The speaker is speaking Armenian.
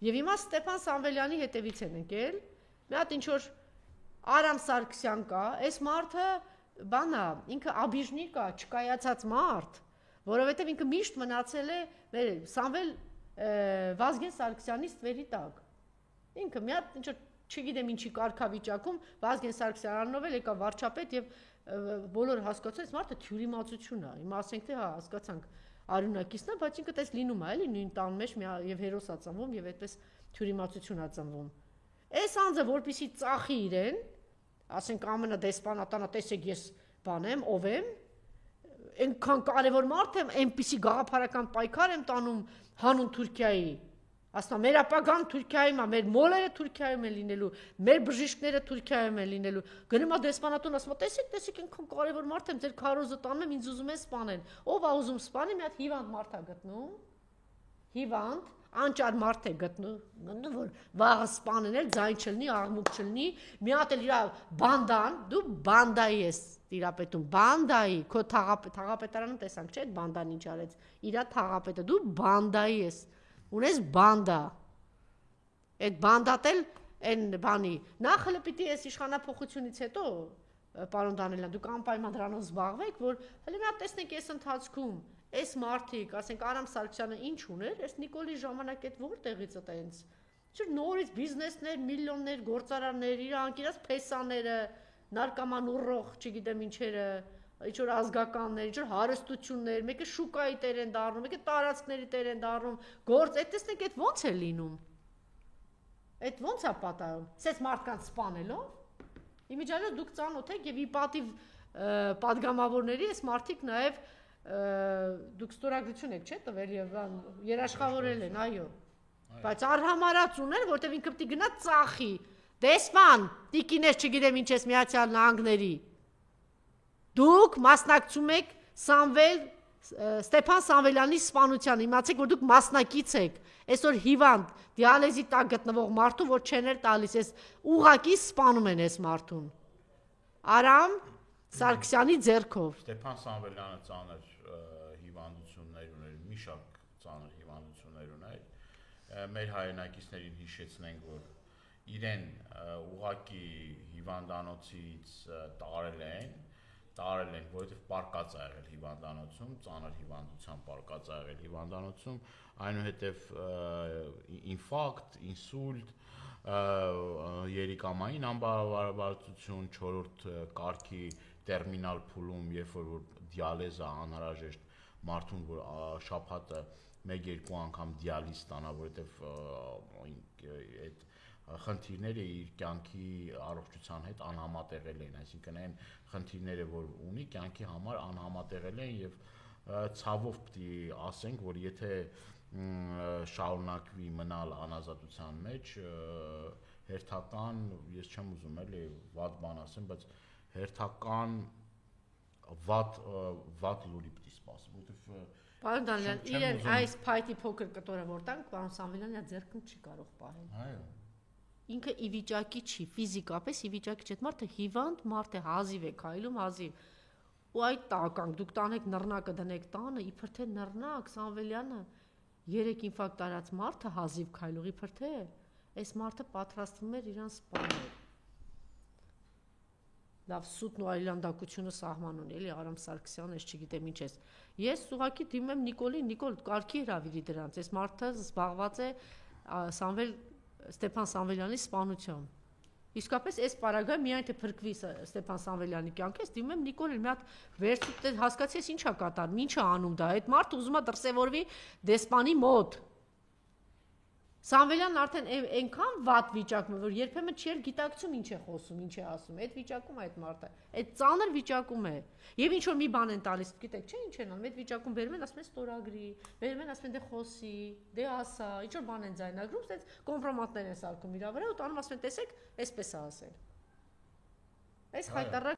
Եվ հիմա Ստեփան Սամվելյանի հետևից են եկել, մի հատ ինչ-որ Արամ Սարգսյան կա, այս մարդը բանա, ինքը աբիժնիկ է, չկայացած մարդ, որովհետև ինքը միշտ մնացել է Սամվել Վազգեն Սարգսյանի ստվերի տակ։ Ինքը մի հատ ինչ-որ չգիտեմ ինչի կարգավիճակում Վազգեն Սարգսյանով էլ եկա վարչապետ եւ բոլորը հասկացան, այս մարդը թյուրիմացություն է։ Հիմա ասենք թե հա հասկացանք արյունակիցն է, բայց ինքը տես լինում է, էլի նույն տան մեջ եւ հերոս ա ծնվում եւ այդպես թյուրիմացություն ա ծնվում։ Այս անձը որպեսի ծախի իրեն, ասենք ամենադեսպանատանը, տեսեք ես բան եմ, ով եմ, այնքան կարևոր մարդ եմ, այնպիսի գաղափարական պայքար եմ տանում հանուն Թուրքիայի։ Ասում մեր ապագան Թուրքիայում է, մեր մոլերը Թուրքիայում են լինելու, մեր բժիշկները Թուրքիայում են լինելու։ Գնում է դեսպանատուն, ասում է, տեսեք, այնքան կարևոր մարդ եմ, ձեր քարոզը տանում եմ, ինձ ուզում են սպանել։ Ով է ուզում սպանի, մի հատ հիվանդ մարդ է գտնում։ Հիվանդ, անճար մարդ է գտնում, որ վաղը սպանեն էլ, ձայն չլինի, աղմուկ չլինի, մի հատ էլ իր բանդան, դու բանդայի ես տիրապետում, բանդայի, քո թաղապետարանում տեսանք, չէ՞, բանդան ինչ արեց, իր թաղապետը, դու բանդայի ես, ունես բանդա, այդ բանդատ էլ են բանի, նախ հլը պիտի ես իշխանափոխությունից հետո, պարոն Դանիելյան, դուք անպայման դրանով զբաղվեք, որ հլը մի հատ տեսնեք ես ընթացքում, այս մարդիկ, ասենք Արամ Սարգսյանը ինչ ուներ, այս Նիկոլի ժամանակ այդ որտեղից է տենց, չէ՞ նորից բիզնեսներ, միլիոններ, գործարաններ, իր անկիրած փեսաները, նարկաման ուռող, չգիտեմ ինչերը, ինչ-որ ազգականներ, ինչ-որ հարստություններ, մեկը շուկայի տեր են դառնում, մեկը տարածքների տեր են դառնում, գործ, այդ տեսնեք այդ ո՞նց է լինում։ Այդ ո՞նց է պատահում։ Սենց մարդկանց սպանելով, իմիջիայլոց դուք ծանոթ եք եւ ի պատիվ падգամավորների այս մարդիկ նաեւ դուք ստորագրություն եք, չէ՞, տվել եւ երաշխավորել են, այո։ Բայց արհամարած ուներ, որտեվ ինքը պիտի գնա ծախի։ Դեսպան, տիկիներ, չգիտեմ ինչ ես Միացյալ Նահանգների։ Դուք մասնակցում եք Ստեփան Սամվելյանի սպանությանը, իմացեք, որ դուք մասնակից եք։ Այսօր հիվանդ, դիալեզի տակ գտնվող մարդու, որ չեն էլ տալիս, այս ուղակի սպանում են այս մարդուն։ Արամ Սարգսյանի ձեռքով։ Ստեփան Սամվելյանը ծանր հիվանդություններ ուներ, մի շարք ծանր հիվանդություններ ուներ։ Մեր հայրենակիցներին հիշեցնենք, որ իրեն ուղակի հիվանդանոցից տարել են, որովհետև պարկած ա եղել հիվանդանոցում, ծանր հիվանդության պարկած ա եղել հիվանդանոցում, այնուհետև ինֆարկտ, ինսուլտ, երիկամային անբավարարություն, 4-րդ կարգի տերմինալ փուլում, երբ որ դիալեզը անհրաժեշտ մարդուն, որ շաբաթը 1-2 անգամ դիալիզ ստանա, որովհետև այդ խնդիրները իր կյանքի առողջության հետ անհամատեղել են, այսինքն այն խնդիրները, որ ունի, կյանքի համար անհամատեղել են եւ ցավով պիտի ասենք, որ եթե շարունակվի մնալ անազատության մեջ, հերթական, ես չեմ ուզում էլի վատ բան ասեմ, բայց հերթական վատ լուրի պիտի սպասի, որովհետեւ Պարոն Դանիելյան, իրեն այս փայտի փոքր կտորը որ տանք, պարոն Սամվելյանը ձեռքում չի կարող պահել։ Այո։ Ինքը ի վիճակի չի, ֆիզիկապես ի վիճակի չի, մարդը հիվանդ մարդ է, հազիվ է քայլում, հազիվ։ Ու այդ տականք, դուք տանեք նռնակը դնեք տանը, իբր թե նռնակ Սամվելյանը 3 ինֆարկտ արած մարդը հազիվ քայլող, իբր թե այս մարդը պատրաստվում էր իրան սպանել։ Լավ սուտն ու այլանդակությունը սահման ունի, էլի Արամ Սարգսյանը, ես չգիտեմ ինչ ես։ Ես ուղղակի դիմում եմ Նիկոլին, Նիկոլ, կարգի հրավիրի դրանց, այս մարդը զբաղված է Ստեփան Սամվելյանի սպանությամբ։ Իսկապես այս պարագայում միայն թե փրկվի Ստեփան Սամվելյանի կյանքը, ես դիմում եմ Նիկոլին, մի հատ վերցու հասկացի ես ինչա կատարում, ինչ է անում դա, այդ մարդը ուզում է դրսևորվի դեսպանի մոտ։ Սամվելյանն արդեն այնքան վատ վիճակում է, որ երբեմն չի էլ գիտակցում ինչ է խոսում, ինչ է ասում, այդ վիճակում է այդ մարդը, այդ ծանր վիճակում է։ Եվ ինչ որ մի բան են տալիս, գիտեք, չէ՞ ինչ են անում, այդ վիճակում բերում են, ասում են ստորագրի, բերում են, ասում են դե խոսի, դե ասա, ինչ որ բան են ձայնագրում, այդպես կոմպրոմատներ են սարքում իր վրա ու տանում ասում են տեսեք, այսպես է ասել։ Այս խայտարակ